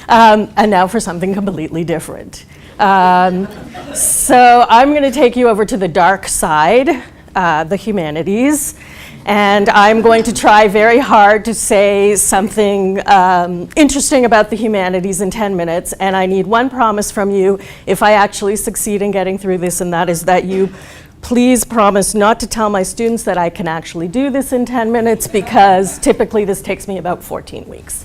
And now for something completely different. So I'm going to take you over to the dark side, the humanities. And I'm going to try very hard to say something interesting about the humanities in 10 minutes. And I need one promise from you if I actually succeed in getting through this, and that is that you please promise not to tell my students that I can actually do this in 10 minutes, because typically this takes me about 14 weeks.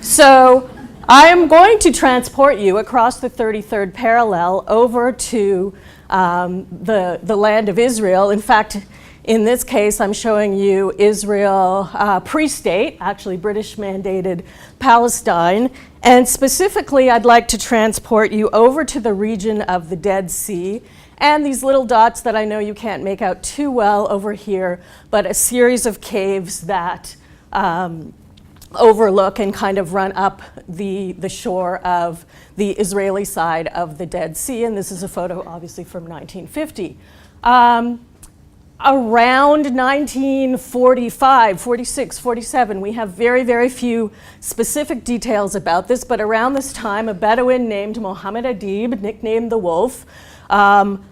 So I am going to transport you across the 33rd parallel over to the land of Israel. In fact, in this case, I'm showing you Israel pre-state, actually British-mandated Palestine. And specifically, I'd like to transport you over to the region of the Dead Sea. And these little dots that I know you can't make out too well over here, but a series of caves that overlook and kind of run up the shore of the Israeli side of the Dead Sea. And this is a photo, obviously, from 1950. Around 1945, 46, 47, we have very, very few specific details about this, but around this time, a Bedouin named Mohammed Adib, nicknamed the Wolf,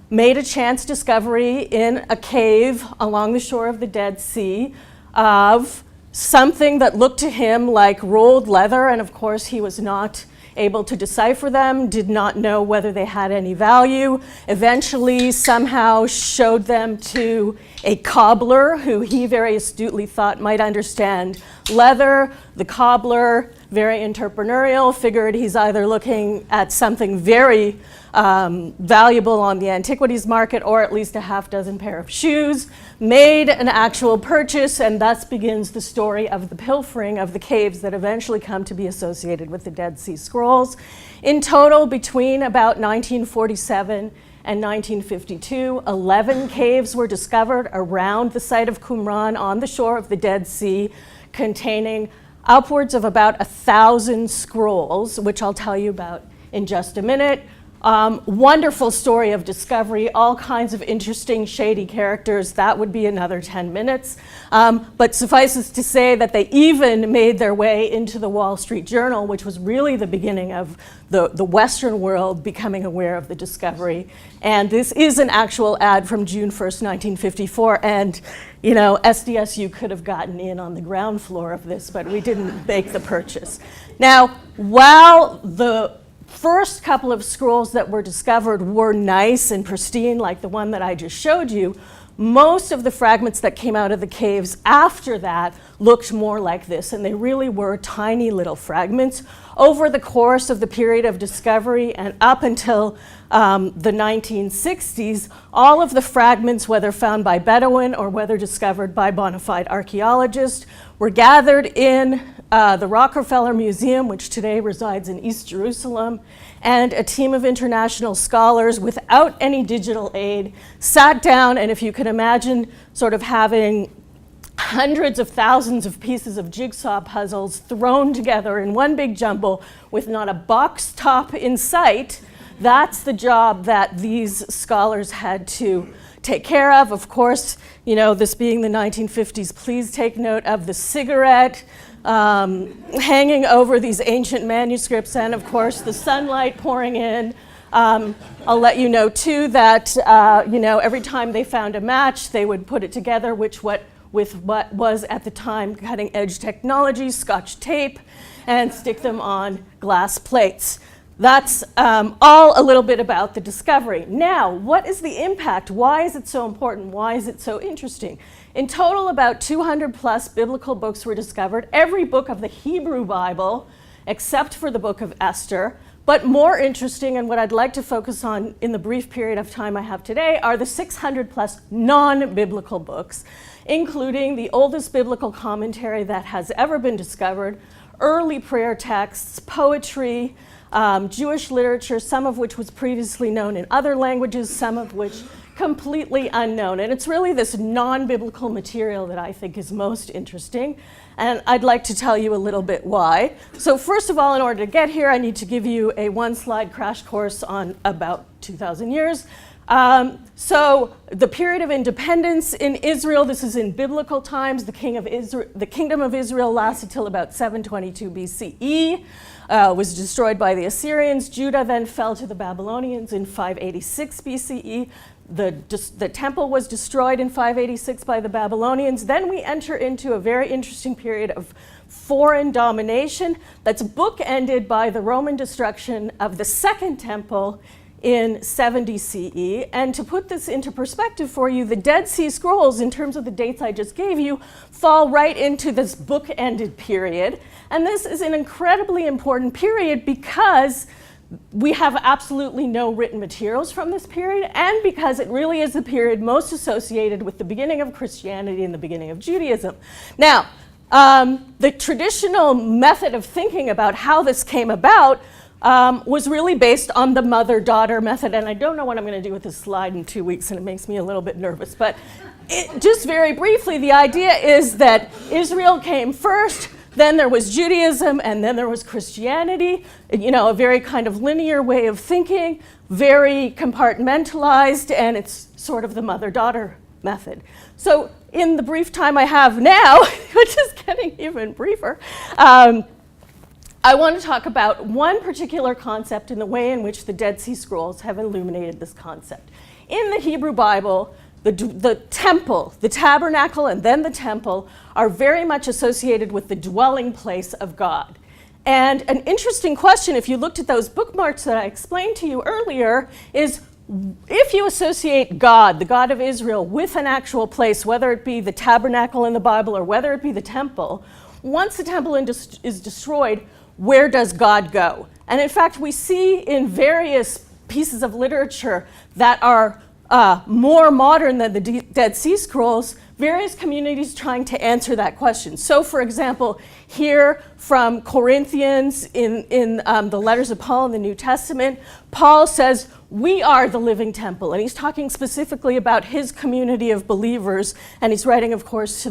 made a chance discovery in a cave along the shore of the Dead Sea of something that looked to him like rolled leather, and of course he was not able to decipher them, did not know whether they had any value, eventually somehow showed them to a cobbler who he very astutely thought might understand leather. The cobbler, very entrepreneurial, figured he's either looking at something very valuable on the antiquities market or at least a half dozen pair of shoes, made an actual purchase, and thus begins the story of the pilfering of the caves that eventually come to be associated with the Dead Sea Scrolls. In total, between about 1947 and 1952, 11 caves were discovered around the site of Qumran on the shore of the Dead Sea, containing upwards of about 1,000 scrolls, which I'll tell you about in just a minute. Wonderful story of discovery, all kinds of interesting, shady characters. That would be another 10 minutes. But suffices to say that they even made their way into the Wall Street Journal, which was really the beginning of the Western world becoming aware of the discovery. And this is an actual ad from June 1st, 1954. And, you know, SDSU could have gotten in on the ground floor of this, but we didn't make the purchase. Now, while the first couple of scrolls that were discovered were nice and pristine, like the one that I just showed you, most of the fragments that came out of the caves after that looked more like this, and they really were tiny little fragments. Over the course of the period of discovery and up until the 1960s, all of the fragments, whether found by Bedouin or whether discovered by bona fide archaeologists, were gathered in the Rockefeller Museum, which today resides in East Jerusalem, and a team of international scholars without any digital aid sat down, and if you can imagine sort of having hundreds of thousands of pieces of jigsaw puzzles thrown together in one big jumble with not a box top in sight, that's the job that these scholars had to take care of. Of course, you know, this being the 1950s, please take note of the cigarette hanging over these ancient manuscripts, and of course the sunlight pouring in. I'll let you know too that you know, every time they found a match, they would put it together with what was at the time cutting edge technology, Scotch tape, and stick them on glass plates. That's all a little bit about the discovery. Now, what is the impact? Why is it so important? Why is it so interesting? In total, about 200 plus biblical books were discovered, every book of the Hebrew Bible, except for the book of Esther. But more interesting, and what I'd like to focus on in the brief period of time I have today, are the 600 plus non-biblical books, including the oldest biblical commentary that has ever been discovered, early prayer texts, poetry, Jewish literature, some of which was previously known in other languages, some of which completely unknown. And it's really this non-biblical material that I think is most interesting. And I'd like to tell you a little bit why. So first of all, in order to get here, I need to give you a one-slide crash course on about 2,000 years. So the period of independence in Israel, this is in biblical times. The kingdom of Israel lasted till about 722 BCE. was destroyed by the Assyrians. Judah then fell to the Babylonians in 586 BCE. The temple was destroyed in 586 by the Babylonians. Then we enter into a very interesting period of foreign domination that's bookended by the Roman destruction of the Second Temple in 70 CE. And to put this into perspective for you, the Dead Sea Scrolls, in terms of the dates I just gave you, fall right into this bookended period. And this is an incredibly important period because we have absolutely no written materials from this period, and because it really is the period most associated with the beginning of Christianity and the beginning of Judaism. Now, the traditional method of thinking about how this came about was really based on the mother-daughter method, and I don't know what I'm going to do with this slide in 2 weeks, and it makes me a little bit nervous, but just very briefly, the idea is that Israel came first, then there was Judaism, and then there was Christianity, a very kind of linear way of thinking, very compartmentalized, and it's sort of the mother-daughter method. So in the brief time I have now, which is getting even briefer, I want to talk about one particular concept in the way in which the Dead Sea Scrolls have illuminated this concept. In the Hebrew Bible, the temple, the tabernacle, and then the temple are very much associated with the dwelling place of God. And an interesting question, if you looked at those bookmarks that I explained to you earlier, is if you associate God, the God of Israel, with an actual place, whether it be the tabernacle in the Bible or whether it be the temple, once the temple is destroyed, where does God go? And in fact, we see in various pieces of literature that are more modern than the Dead Sea Scrolls, various communities trying to answer that question. So for example, here from Corinthians in the letters of Paul in the New Testament, Paul says, we are the living temple. And he's talking specifically about his community of believers. And he's writing, of course, to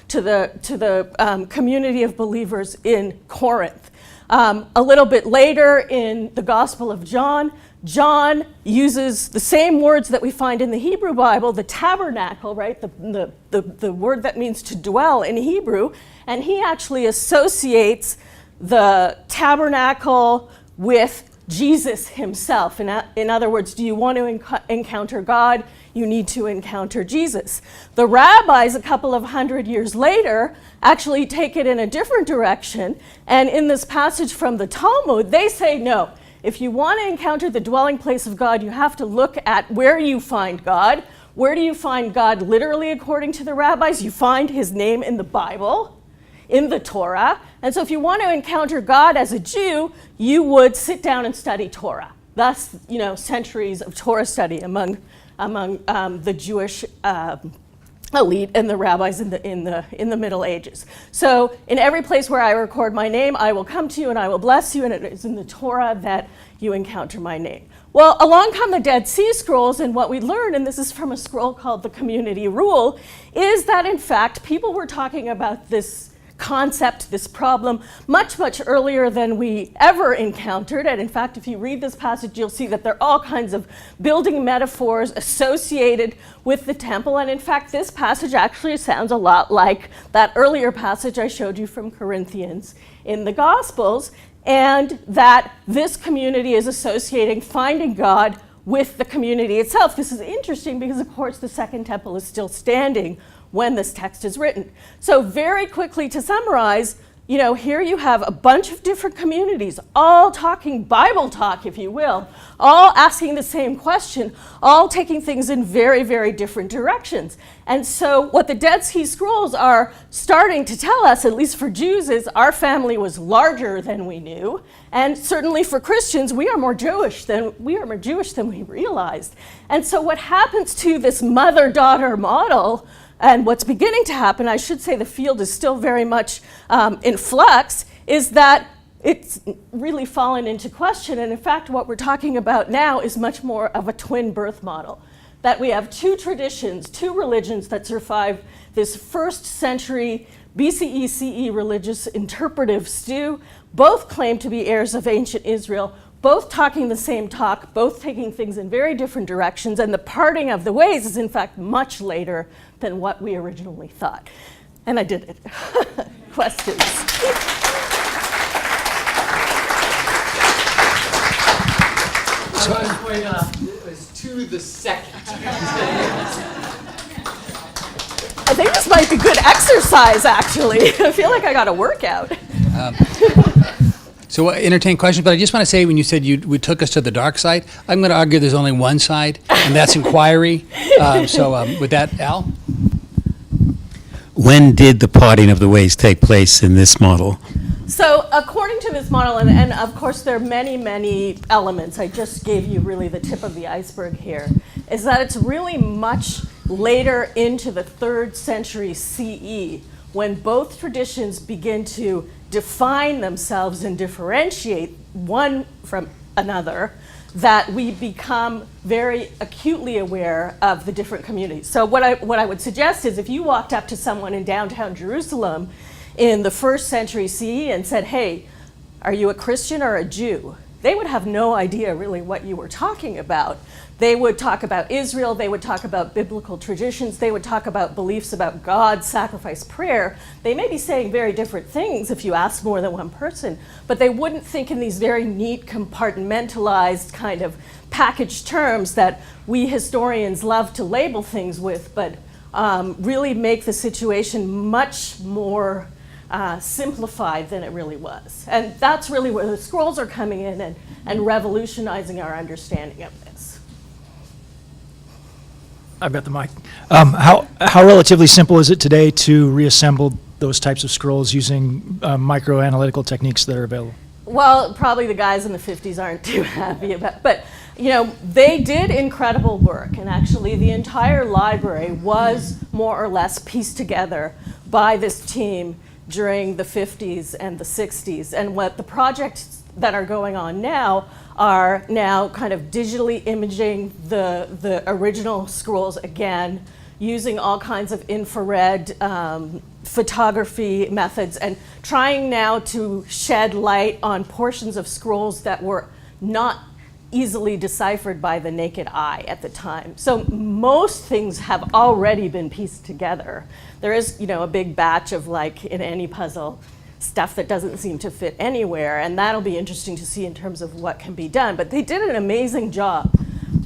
the community of believers in Corinth. A little bit later in the Gospel of John, John uses the same words that we find in the Hebrew Bible, the tabernacle, right? The word that means to dwell in Hebrew, and he actually associates the tabernacle with Jesus himself. In other words, do you want to encounter God? You need to encounter Jesus. The rabbis, a couple of hundred years later, actually take it in a different direction, and in this passage from the Talmud, they say no. If you want to encounter the dwelling place of God, you have to look at where you find God. Where do you find God literally according to the rabbis? You find his name in the Bible, in the Torah. And so if you want to encounter God as a Jew, you would sit down and study Torah. Thus, centuries of Torah study among the Jewish elite and the rabbis in the Middle Ages. So in every place where I record my name, I will come to you and I will bless you, and it is in the Torah that you encounter my name. Well, along come the Dead Sea Scrolls, and what we learn, and this is from a scroll called the Community Rule, is that in fact people were talking about this concept, this problem, much, much earlier than we ever encountered. And in fact, if you read this passage, you'll see that there are all kinds of building metaphors associated with the temple. And in fact, this passage actually sounds a lot like that earlier passage I showed you from Corinthians in the Gospels, and that this community is associating finding God with the community itself. This is interesting because, of course, the Second Temple is still standing when this text is written. So very quickly to summarize, here you have a bunch of different communities, all talking Bible talk, if you will, all asking the same question, all taking things in very, very different directions. And so what the Dead Sea Scrolls are starting to tell us, at least for Jews, is our family was larger than we knew. And certainly for Christians, we are more Jewish than we realized. And so what happens to this mother-daughter model, and what's beginning to happen, I should say the field is still very much in flux, is that it's really fallen into question. And in fact, what we're talking about now is much more of a twin birth model. That we have two traditions, two religions that survive this first century BCE CE religious interpretive stew. Both claim to be heirs of ancient Israel, both talking the same talk, both taking things in very different directions, and the parting of the ways is in fact much later than what we originally thought. And I did it. Questions? quite, it was to the second. I think this might be good exercise, actually. I feel like I got a workout. So entertain questions, but I just want to say when you said we took us to the dark side, I'm going to argue there's only one side, and that's inquiry. With that, Al? When did the parting of the ways take place in this model? So according to this model, and of course there are many, many elements, I just gave you really the tip of the iceberg here, is that it's really much later into the 3rd century CE when both traditions begin to define themselves and differentiate one from another, that we become very acutely aware of the different communities. So what I would suggest is if you walked up to someone in downtown Jerusalem in the 1st century CE and said, hey, are you a Christian or a Jew? They would have no idea really what you were talking about. They would talk about Israel, they would talk about biblical traditions, they would talk about beliefs about God, sacrifice, prayer. They may be saying very different things if you ask more than one person, but they wouldn't think in these very neat, compartmentalized kind of packaged terms that we historians love to label things with, but really make the situation much more simplified than it really was. And that's really where the scrolls are coming in and revolutionizing our understanding of this. I've got the mic. How relatively simple is it today to reassemble those types of scrolls using microanalytical techniques that are available? Well, probably the guys in the 50s aren't too happy about, but you know, they did incredible work, and actually the entire library was more or less pieced together by this team during the 50s and the 60s. And what the projects that are going on now are now kind of digitally imaging the original scrolls again, using all kinds of infrared photography methods, and trying now to shed light on portions of scrolls that were not easily deciphered by the naked eye at the time. So most things have already been pieced together. There is, you know, a big batch of, like in any puzzle, stuff that doesn't seem to fit anywhere, and that'll be interesting to see in terms of what can be done. But they did an amazing job,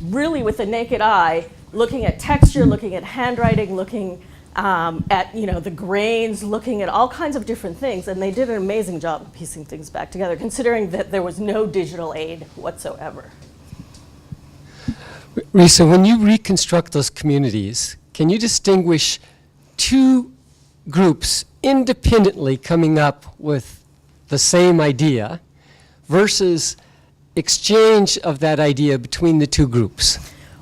really, with the naked eye, looking at texture, looking at handwriting, looking at, you know, the grains, looking at all kinds of different things, and they did an amazing job of piecing things back together, considering that there was no digital aid whatsoever. Risa, when you reconstruct those communities, can you distinguish two groups independently coming up with the same idea versus exchange of that idea between the two groups?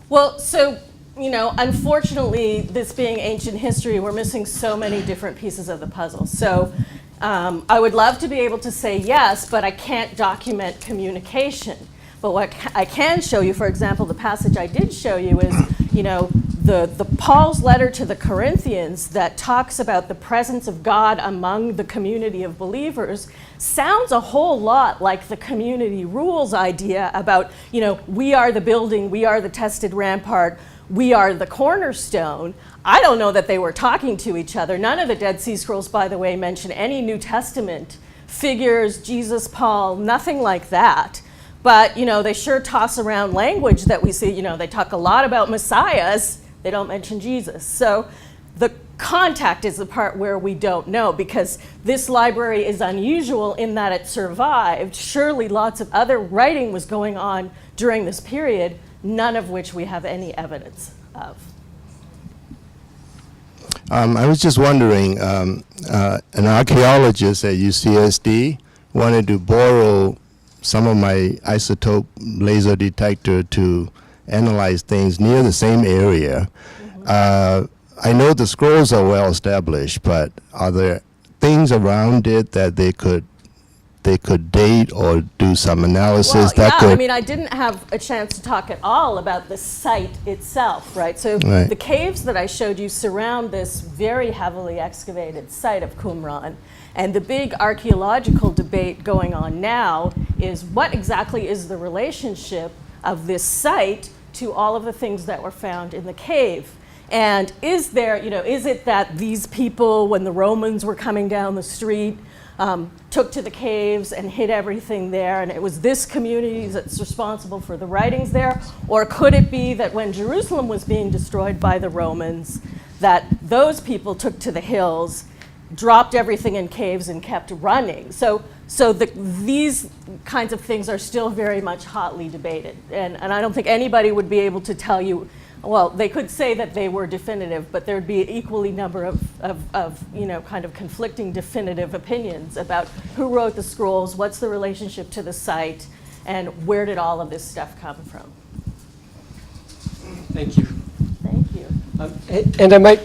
Well, so, you know, unfortunately, this being ancient history, we're missing so many different pieces of the puzzle. So I would love to be able to say yes, but I can't document communication. But what I can show you, for example, the passage I did show you is, you know, the Paul's letter to the Corinthians that talks about the presence of God among the community of believers sounds a whole lot like the community rules idea about, you know, we are the building, we are the tested rampart, we are the cornerstone. I don't know that they were talking to each other. None of the Dead Sea Scrolls, by the way, mention any New Testament figures, Jesus, Paul, nothing like that. But, you know, they sure toss around language that we see. You know, they talk a lot about messiahs. They don't mention Jesus. So the contact is the part where we don't know, because this library is unusual in that it survived. Surely lots of other writing was going on during this period, none of which we have any evidence of. I was just wondering, an archaeologist at UCSD wanted to borrow some of my isotope laser detector to analyze things near the same area. I know the scrolls are well established, but are there things around it that they could date or do some analysis I mean, I didn't have a chance to talk at all about the site itself, right? So the caves that I showed you surround this very heavily excavated site of Qumran. And the big archaeological debate going on now is what exactly is the relationship of this site to all of the things that were found in the cave? And is there, you know, is it that these people, when the Romans were coming down the street, took to the caves and hid everything there, and it was this community that's responsible for the writings there? Or could it be that when Jerusalem was being destroyed by the Romans, that those people took to the hills, dropped everything in caves, and kept running? So these kinds of things are still very much hotly debated, and I don't think anybody would be able to tell you. Well, they could say that they were definitive, but there'd be an equally number of kind of conflicting definitive opinions about who wrote the scrolls, what's the relationship to the site, and where did all of this stuff come from. Thank you. Thank you. And I might